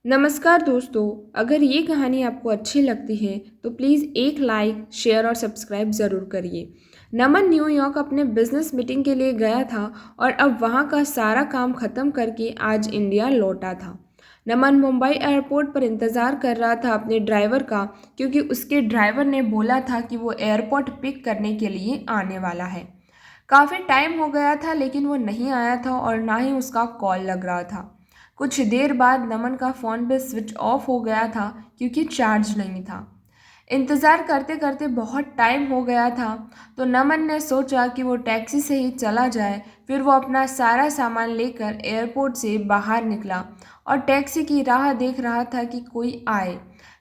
नमस्कार दोस्तों। अगर ये कहानी आपको अच्छी लगती है तो प्लीज़ एक लाइक शेयर और सब्सक्राइब ज़रूर करिए। नमन न्यूयॉर्क अपने बिजनेस मीटिंग के लिए गया था और अब वहाँ का सारा काम ख़त्म करके आज इंडिया लौटा था। नमन मुंबई एयरपोर्ट पर इंतज़ार कर रहा था अपने ड्राइवर का, क्योंकि उसके ड्राइवर ने बोला था कि वो एयरपोर्ट पिक करने के लिए आने वाला है। काफ़ी टाइम हो गया था लेकिन वो नहीं आया था और ना ही उसका कॉल लग रहा था। कुछ देर बाद नमन का फ़ोन भी स्विच ऑफ हो गया था, क्योंकि चार्ज नहीं था। इंतज़ार करते करते बहुत टाइम हो गया था, तो नमन ने सोचा कि वो टैक्सी से ही चला जाए। फिर वो अपना सारा सामान लेकर एयरपोर्ट से बाहर निकला और टैक्सी की राह देख रहा था कि कोई आए।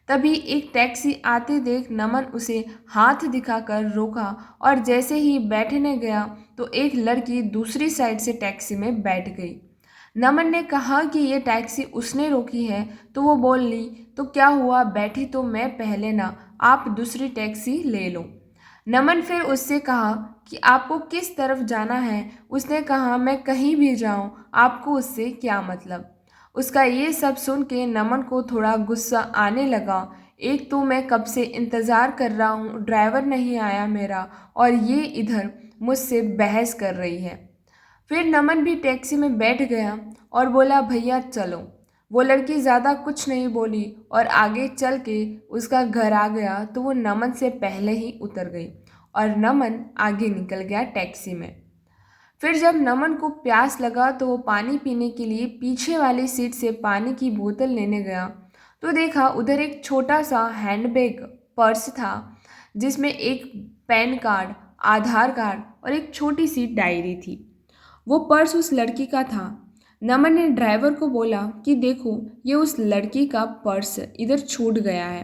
तभी एक टैक्सी आते देख नमन उसे हाथ दिखाकर रोका और जैसे ही बैठने गया तो एक लड़की दूसरी साइड से टैक्सी में बैठ गई। नमन ने कहा कि ये टैक्सी उसने रोकी है, तो वो बोली, तो क्या हुआ, बैठी तो मैं पहले ना, आप दूसरी टैक्सी ले लो। नमन फिर उससे कहा कि आपको किस तरफ जाना है। उसने कहा, मैं कहीं भी जाऊं, आपको उससे क्या मतलब। उसका ये सब सुन के नमन को थोड़ा गुस्सा आने लगा। एक तो मैं कब से इंतज़ार कर रहा हूँ, ड्राइवर नहीं आया मेरा, और ये इधर मुझसे बहस कर रही है। फिर नमन भी टैक्सी में बैठ गया और बोला, भैया चलो। वो लड़की ज़्यादा कुछ नहीं बोली और आगे चल के उसका घर आ गया, तो वो नमन से पहले ही उतर गई और नमन आगे निकल गया टैक्सी में। फिर जब नमन को प्यास लगा तो वो पानी पीने के लिए पीछे वाली सीट से पानी की बोतल लेने गया, तो देखा उधर एक छोटा सा हैंडबैग पर्स था, जिसमें एक पैन कार्ड, आधार कार्ड और एक छोटी सी डायरी थी। वो पर्स उस लड़की का था। नमन ने ड्राइवर को बोला कि देखो, ये उस लड़की का पर्स इधर छूट गया है,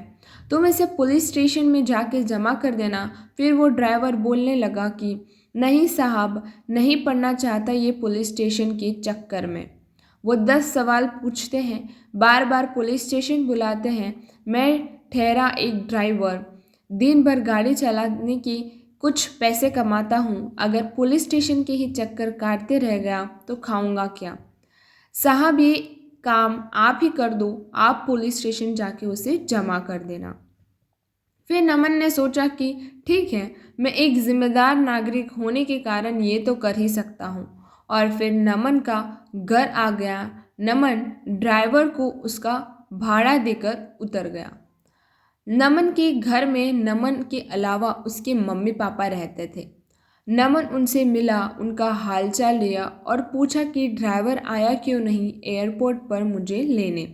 तुम इसे पुलिस स्टेशन में जाके जमा कर देना। फिर वो ड्राइवर बोलने लगा कि नहीं साहब, नहीं पढ़ना चाहता ये पुलिस स्टेशन के चक्कर में। वो 10 सवाल पूछते हैं, बार बार पुलिस स्टेशन बुलाते हैं। मैं ठहरा एक ड्राइवर, दिन भर गाड़ी चलाने की कुछ पैसे कमाता हूँ, अगर पुलिस स्टेशन के ही चक्कर काटते रह गया तो खाऊंगा क्या। साहब, ये काम आप ही कर दो, आप पुलिस स्टेशन जाके उसे जमा कर देना। फिर नमन ने सोचा कि ठीक है, मैं एक जिम्मेदार नागरिक होने के कारण ये तो कर ही सकता हूँ। और फिर नमन का घर आ गया। नमन ड्राइवर को उसका भाड़ा देकर उतर गया। नमन के घर में नमन के अलावा उसके मम्मी पापा रहते थे। नमन उनसे मिला, उनका हालचाल लिया और पूछा कि ड्राइवर आया क्यों नहीं एयरपोर्ट पर मुझे लेने।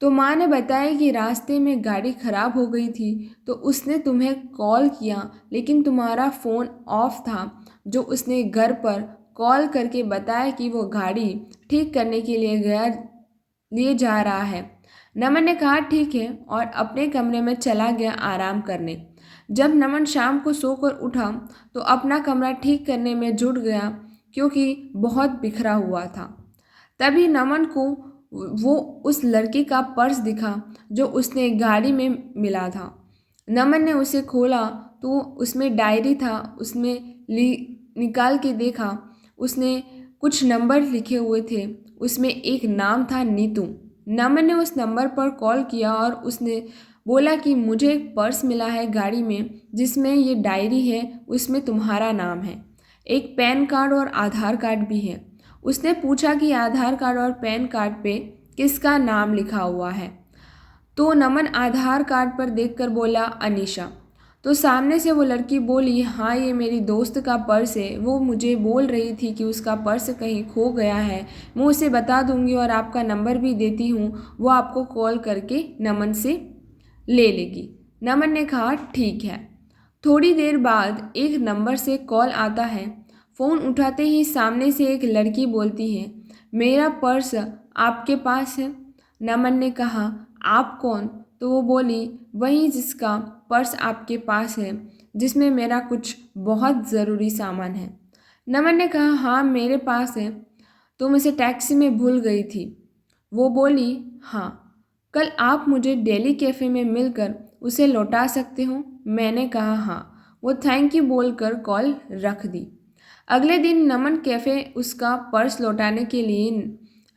तो माँ ने बताया कि रास्ते में गाड़ी खराब हो गई थी, तो उसने तुम्हें कॉल किया लेकिन तुम्हारा फ़ोन ऑफ था। जो उसने घर पर कॉल करके बताया कि वो गाड़ी ठीक करने के लिए जा रहा है। नमन ने कहा ठीक है और अपने कमरे में चला गया आराम करने। जब नमन शाम को सोकर उठा तो अपना कमरा ठीक करने में जुट गया, क्योंकि बहुत बिखरा हुआ था। तभी नमन को वो उस लड़के का पर्स दिखा जो उसने गाड़ी में मिला था। नमन ने उसे खोला तो उसमें डायरी था। उसमें निकाल के देखा, उसने कुछ नंबर लिखे हुए थे। उसमें एक नाम था नीतू। नमन ने उस नंबर पर कॉल किया और उसने बोला कि मुझे एक पर्स मिला है गाड़ी में, जिसमें ये डायरी है, उसमें तुम्हारा नाम है, एक पैन कार्ड और आधार कार्ड भी है। उसने पूछा कि आधार कार्ड और पैन कार्ड पे किसका नाम लिखा हुआ है। तो नमन आधार कार्ड पर देखकर बोला, अनीशा। तो सामने से वो लड़की बोली, हाँ ये मेरी दोस्त का पर्स है, वो मुझे बोल रही थी कि उसका पर्स कहीं खो गया है, मैं उसे बता दूंगी और आपका नंबर भी देती हूँ, वो आपको कॉल करके नमन से ले लेगी। नमन ने कहा ठीक है। थोड़ी देर बाद एक नंबर से कॉल आता है। फ़ोन उठाते ही सामने से एक लड़की बोलती है, मेरा पर्स आपके पास है। नमन ने कहा, आप कौन? तो वो बोली, वही जिसका पर्स आपके पास है, जिसमें मेरा कुछ बहुत ज़रूरी सामान है। नमन ने कहा, हाँ मेरे पास है, तुम इसे टैक्सी में भूल गई थी। वो बोली, हाँ, कल आप मुझे दिल्ली कैफ़े में मिलकर उसे लौटा सकते हो। मैंने कहा हाँ। वो थैंक यू बोलकर कॉल रख दी। अगले दिन नमन कैफ़े उसका पर्स लौटाने के लिए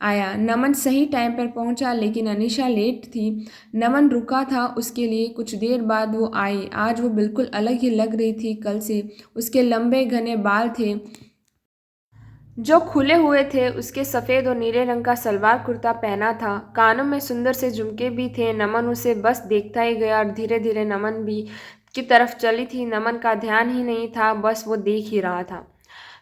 आया। नमन सही टाइम पर पहुंचा, लेकिन अनीशा लेट थी। नमन रुका था उसके लिए। कुछ देर बाद वो आई। आज वो बिल्कुल अलग ही लग रही थी कल से। उसके लंबे घने बाल थे जो खुले हुए थे। उसके सफ़ेद और नीले रंग का सलवार कुर्ता पहना था। कानों में सुंदर से झुमके भी थे। नमन उसे बस देखता ही गया और धीरे धीरे नमन भी की तरफ चली थी। नमन का ध्यान ही नहीं था, बस वो देख ही रहा था।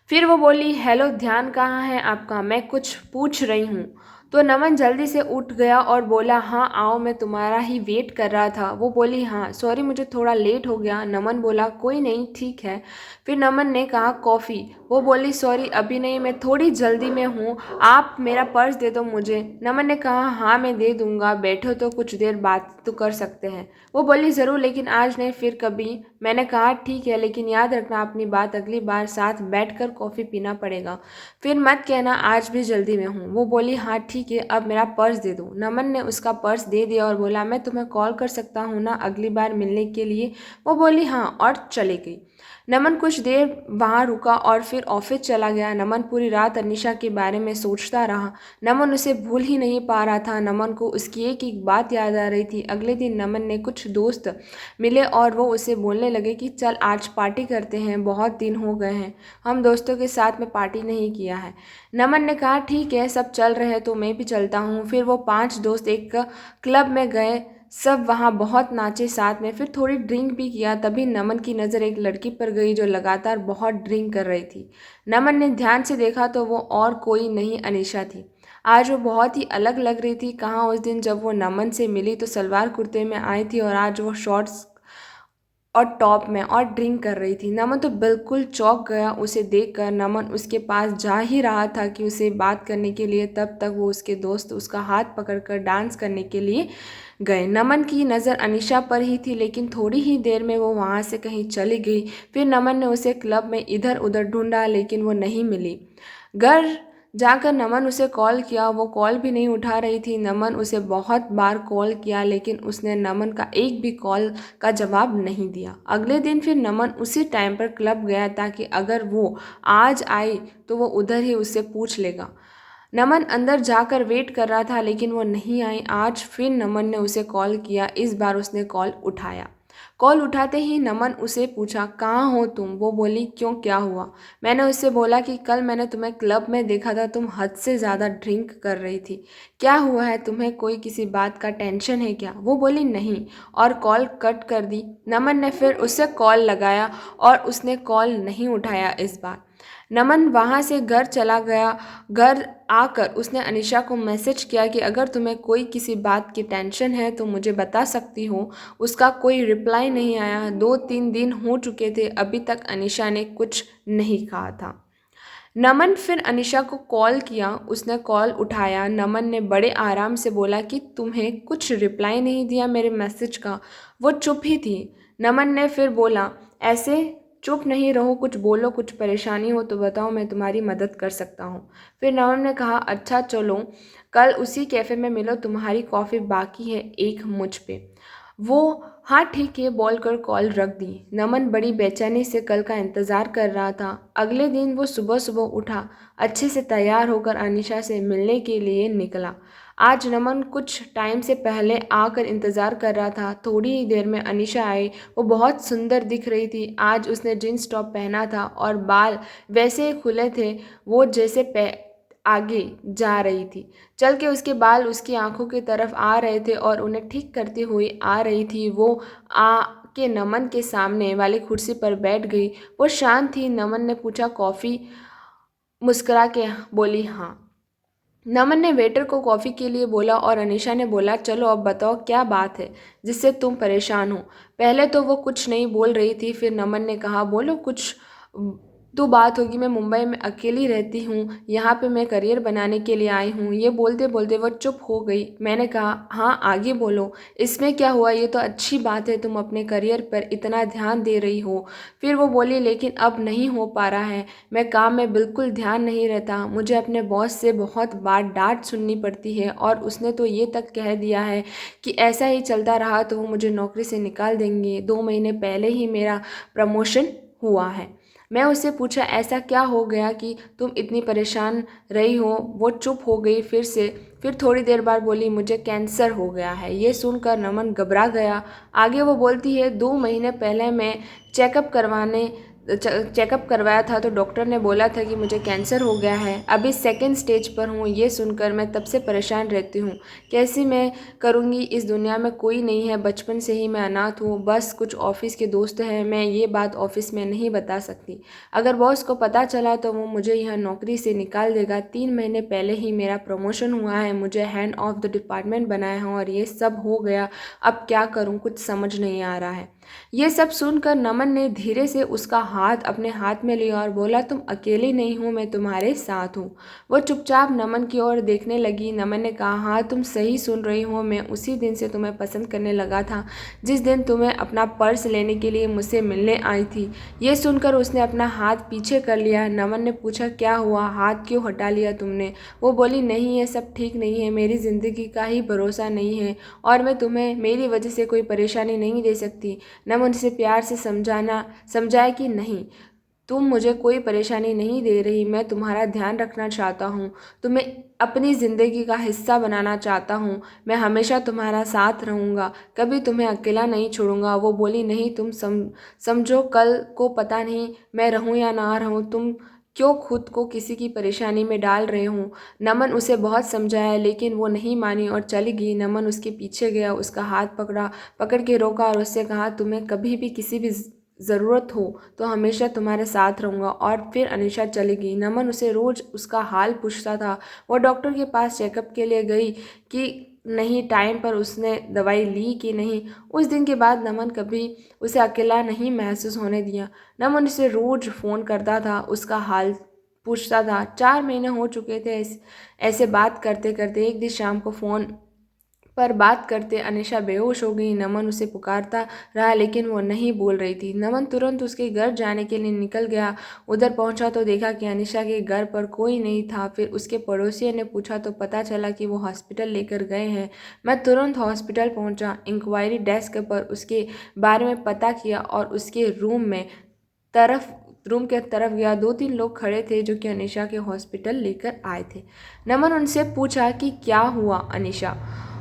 फिर वो बोली, हेलो, ध्यान कहाँ है आपका? मैं कुछ पूछ रही हूँ। तो नमन जल्दी से उठ गया और बोला, हाँ आओ, मैं तुम्हारा ही वेट कर रहा था। वो बोली, हाँ सॉरी, मुझे थोड़ा लेट हो गया। नमन बोला, कोई नहीं, ठीक है। फिर नमन ने कहा, कॉफ़ी? वो बोली, सॉरी अभी नहीं, मैं थोड़ी जल्दी में हूँ, आप मेरा पर्स दे दो मुझे। नमन ने कहा, हाँ मैं दे दूँगा, बैठो तो कुछ देर बात तो कर सकते हैं। वो बोली, ज़रूर, लेकिन आज नहीं, फिर कभी। मैंने कहा, ठीक है, लेकिन याद रखना अपनी बात, अगली बार साथ बैठकर कॉफ़ी पीना पड़ेगा। फिर मत कहना आज भी जल्दी में हूँ। वो बोली, हाँ ठीक है, अब मेरा पर्स दे दो। नमन ने उसका पर्स दे दिया और बोला, मैं तुम्हें कॉल कर सकता हूँ ना अगली बार मिलने के लिए? वो बोली, हाँ, और चली गई। नमन कुछ देर वहाँ रुका और फिर ऑफिस चला गया। नमन पूरी रात अनीशा के बारे में सोचता रहा। नमन उसे भूल ही नहीं पा रहा था। नमन को उसकी एक एक बात याद आ रही थी। अगले दिन नमन ने कुछ दोस्त मिले और वो उसे बोलने लगे कि चल आज पार्टी करते हैं, बहुत दिन हो गए हैं हम दोस्तों के साथ में पार्टी नहीं किया है। नमन ने कहा, ठीक है, सब चल रहे हैं तो मैं भी चलता हूँ। फिर वो 5 दोस्त एक क्लब में गए। सब वहाँ बहुत नाचे साथ में, फिर थोड़ी ड्रिंक भी किया। तभी नमन की नज़र एक लड़की पर गई जो लगातार बहुत ड्रिंक कर रही थी। नमन ने ध्यान से देखा तो वो और कोई नहीं, अनीशा थी। आज वो बहुत ही अलग लग रही थी। कहाँ उस दिन जब वो नमन से मिली तो सलवार कुर्ते में आई थी और आज वो शॉर्ट्स और टॉप में और ड्रिंक कर रही थी। नमन तो बिल्कुल चौंक गया उसे देखकर। नमन उसके पास जा ही रहा था कि उसे बात करने के लिए, तब तक वो उसके दोस्त उसका हाथ पकड़कर डांस करने के लिए गए। नमन की नज़र अनीशा पर ही थी, लेकिन थोड़ी ही देर में वो वहाँ से कहीं चली गई। फिर नमन ने उसे क्लब में इधर उधर ढूंढा, लेकिन वो नहीं मिली। घर जाकर नमन उसे कॉल किया, वो कॉल भी नहीं उठा रही थी। नमन उसे बहुत बार कॉल किया, लेकिन उसने नमन का एक भी कॉल का जवाब नहीं दिया। अगले दिन फिर नमन उसी टाइम पर क्लब गया ताकि अगर वो आज आई तो वो उधर ही उससे पूछ लेगा। नमन अंदर जाकर वेट कर रहा था, लेकिन वो नहीं आई। आज फिर नमन ने उसे कॉल किया। इस बार उसने कॉल उठाया। कॉल उठाते ही नमन उसे पूछा, कहाँ हो तुम? वो बोली, क्यों, क्या हुआ? मैंने उससे बोला कि कल मैंने तुम्हें क्लब में देखा था, तुम हद से ज़्यादा ड्रिंक कर रही थी। क्या हुआ है तुम्हें? कोई किसी बात का टेंशन है क्या? वो बोली, नहीं, और कॉल कट कर दी। नमन ने फिर उससे कॉल लगाया और उसने कॉल नहीं उठाया। इस बार नमन वहाँ से घर चला गया। घर आकर उसने अनीशा को मैसेज किया कि अगर तुम्हें कोई किसी बात की टेंशन है तो मुझे बता सकती हो। उसका कोई रिप्लाई नहीं आया। 2-3 दिन हो चुके थे, अभी तक अनीशा ने कुछ नहीं कहा था। नमन फिर अनीशा को कॉल किया। उसने कॉल उठाया। नमन ने बड़े आराम से बोला कि तुम्हें कुछ रिप्लाई नहीं दिया मेरे मैसेज का। वो चुप ही थी। नमन ने फिर बोला, ऐसे चुप नहीं रहो, कुछ बोलो, कुछ परेशानी हो तो बताओ, मैं तुम्हारी मदद कर सकता हूँ। फिर नमन ने कहा, अच्छा चलो कल उसी कैफ़े में मिलो, तुम्हारी कॉफ़ी बाकी है एक मुझ पे। वो हाँ ठीक है बोलकर कॉल रख दी। नमन बड़ी बेचैनी से कल का इंतज़ार कर रहा था। अगले दिन वो सुबह सुबह उठा, अच्छे से तैयार होकर अनीशा से मिलने के लिए निकला। आज नमन कुछ टाइम से पहले आकर इंतज़ार कर रहा था। थोड़ी ही देर में अनीशा आई। वो बहुत सुंदर दिख रही थी। आज उसने जींस टॉप पहना था और बाल वैसे ही खुले थे वो जैसे आगे जा रही थी। चल के उसके बाल उसकी आंखों की तरफ आ रहे थे और उन्हें ठीक करती हुई आ रही थी। वो आ के नमन के सामने वाली कुर्सी पर बैठ गई। वो शांत थी। नमन ने पूछा, कॉफ़ी? मुस्कुरा के बोली, हाँ। नमन ने वेटर को कॉफ़ी के लिए बोला और अनीशा ने बोला, चलो अब बताओ क्या बात है जिससे तुम परेशान हो? पहले तो वो कुछ नहीं बोल रही थी। फिर नमन ने कहा, बोलो कुछ तो बात होगी। मैं मुंबई में अकेली रहती हूँ, यहाँ पे मैं करियर बनाने के लिए आई हूँ। ये बोलते बोलते वो चुप हो गई। मैंने कहा, हाँ आगे बोलो, इसमें क्या हुआ? ये तो अच्छी बात है, तुम अपने करियर पर इतना ध्यान दे रही हो। फिर वो बोली, लेकिन अब नहीं हो पा रहा है, मैं काम में बिल्कुल ध्यान नहीं रहता। मुझे अपने बॉस से बहुत बार डांट सुननी पड़ती है और उसने तो ये तक कह दिया है कि ऐसा ही चलता रहा तो वो मुझे नौकरी से निकाल देंगे। 2 महीने पहले ही मेरा प्रमोशन हुआ है। मैं उससे पूछा ऐसा क्या हो गया कि तुम इतनी परेशान रही हो। वो चुप हो गई फिर थोड़ी देर बाद बोली मुझे कैंसर हो गया है। ये सुनकर नमन घबरा गया। आगे वो बोलती है 2 महीने पहले मैं चेकअप करवाया था तो डॉक्टर ने बोला था कि मुझे कैंसर हो गया है। अभी सेकंड स्टेज पर हूँ। ये सुनकर मैं तब से परेशान रहती हूँ। कैसे मैं करूँगी, इस दुनिया में कोई नहीं है, बचपन से ही मैं अनाथ हूँ, बस कुछ ऑफिस के दोस्त हैं। मैं ये बात ऑफिस में नहीं बता सकती, अगर बॉस को पता चला तो वो मुझे यहाँ नौकरी से निकाल देगा। 3 महीने पहले ही मेरा प्रमोशन हुआ है, मुझे हैंड ऑफ द डिपार्टमेंट बनाया है और ये सब हो गया। अब क्या करूँ, कुछ समझ नहीं आ रहा है। ये सब सुनकर नमन ने धीरे से उसका हाथ अपने हाथ में लिया और बोला तुम अकेली नहीं हो, मैं तुम्हारे साथ हूँ। वो चुपचाप नमन की ओर देखने लगी। नमन ने कहा हाँ तुम सही सुन रही हो, मैं उसी दिन से तुम्हें पसंद करने लगा था जिस दिन तुम्हें अपना पर्स लेने के लिए मुझसे मिलने आई थी। ये सुनकर उसने अपना हाथ पीछे कर लिया। नमन ने पूछा क्या हुआ, हाथ क्यों हटा लिया तुमने। वो बोली नहीं ये सब ठीक नहीं है, मेरी ज़िंदगी का ही भरोसा नहीं है और मैं तुम्हें मेरी वजह से कोई परेशानी नहीं दे सकती। नमन उसे प्यार से समझाया कि नहीं, तुम मुझे कोई परेशानी नहीं दे रही, मैं तुम्हारा ध्यान रखना चाहता हूँ, तुम्हें अपनी ज़िंदगी का हिस्सा बनाना चाहता हूँ, मैं हमेशा तुम्हारा साथ रहूँगा, कभी तुम्हें अकेला नहीं छोड़ूंगा। वो बोली नहीं तुम समझो, कल को पता नहीं मैं रहूँ या ना रहूँ, तुम क्यों खुद को किसी की परेशानी में डाल रहे हो। नमन उसे बहुत समझाया लेकिन वो नहीं मानी और चली गई। नमन उसके पीछे गया, उसका हाथ पकड़ के रोका और उससे कहा तुम्हें कभी भी किसी भी ज़रूरत हो तो हमेशा तुम्हारे साथ रहूँगा। और फिर अनीशा चली गई। नमन उसे रोज़ उसका हाल पूछता था। वो डॉक्टर के पास चेकअप के लिए गई कि नहीं, टाइम पर उसने दवाई ली कि नहीं। उस दिन के बाद नमन कभी उसे अकेला नहीं महसूस होने दिया। नमन उसे रोज़ फ़ोन करता था, उसका हाल पूछता था। 4 महीने हो चुके थे ऐसे बात करते करते। एक दिन शाम को फ़ोन पर बात करते अनीशा बेहोश हो गई। नमन उसे पुकारता रहा लेकिन वो नहीं बोल रही थी। नमन तुरंत उसके घर जाने के लिए निकल गया। उधर पहुंचा तो देखा कि अनीशा के घर पर कोई नहीं था। फिर उसके पड़ोसियों ने पूछा तो पता चला कि वो हॉस्पिटल लेकर गए हैं। मैं तुरंत हॉस्पिटल पहुंचा, इंक्वायरी डेस्क पर उसके बारे में पता किया और उसके रूम के तरफ गया। 2-3 लोग खड़े थे जो कि अनीशा के हॉस्पिटल लेकर आए थे। नमन उनसे पूछा कि क्या हुआ अनीशा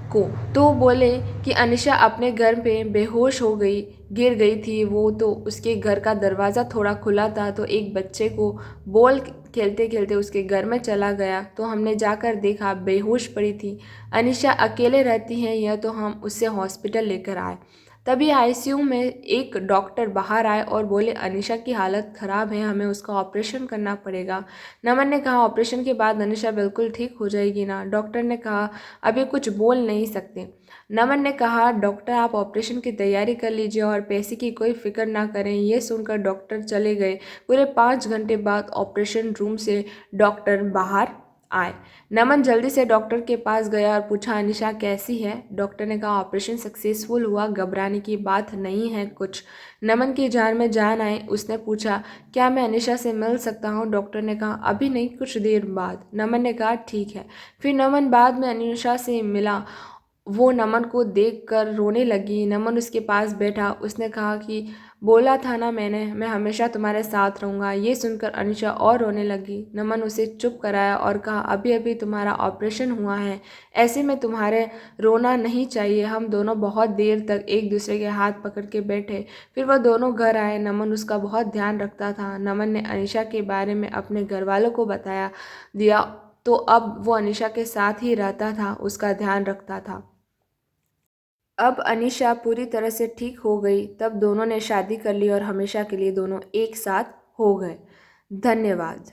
को, तो बोले कि अनीशा अपने घर पे बेहोश हो गई, गिर गई थी। वो तो उसके घर का दरवाज़ा थोड़ा खुला था तो एक बच्चे को बॉल खेलते खेलते उसके घर में चला गया तो हमने जाकर देखा बेहोश पड़ी थी। अनीशा अकेले रहती हैं यह तो हम उससे हॉस्पिटल लेकर आए। तभी आईसीयू में एक डॉक्टर बाहर आए और बोले अनीशा की हालत ख़राब है, हमें उसका ऑपरेशन करना पड़ेगा। नमन ने कहा ऑपरेशन के बाद अनीशा बिल्कुल ठीक हो जाएगी ना। डॉक्टर ने कहा अभी कुछ बोल नहीं सकते। नमन ने कहा डॉक्टर आप ऑपरेशन की तैयारी कर लीजिए और पैसे की कोई फिक्र ना करें। ये सुनकर डॉक्टर चले गए। पूरे 5 घंटे बाद ऑपरेशन रूम से डॉक्टर बाहर आए। नमन जल्दी से डॉक्टर के पास गया और पूछा अनीशा कैसी है। डॉक्टर ने कहा ऑपरेशन सक्सेसफुल हुआ, घबराने की बात नहीं है कुछ। नमन की जान में जान आई। उसने पूछा क्या मैं अनीशा से मिल सकता हूँ। डॉक्टर ने कहा अभी नहीं, कुछ देर बाद। नमन ने कहा ठीक है। फिर नमन बाद में अनीशा से मिला। वो नमन को देखकर रोने लगी। नमन उसके पास बैठा। उसने कहा कि बोला था ना मैंने, मैं हमेशा तुम्हारे साथ रहूँगा। ये सुनकर अनीशा और रोने लगी। नमन उसे चुप कराया और कहा अभी अभी तुम्हारा ऑपरेशन हुआ है, ऐसे में तुम्हारे रोना नहीं चाहिए। हम दोनों बहुत देर तक एक दूसरे के हाथ पकड़ के बैठे। फिर वह दोनों घर आए। नमन उसका बहुत ध्यान रखता था। नमन ने अनीशा के बारे में अपने घर वालों को बता दिया तो अब वो अनीशा के साथ ही रहता था, उसका ध्यान रखता था। अब अनीशा पूरी तरह से ठीक हो गई। तब दोनों ने शादी कर ली और हमेशा के लिए दोनों एक साथ हो गए। धन्यवाद।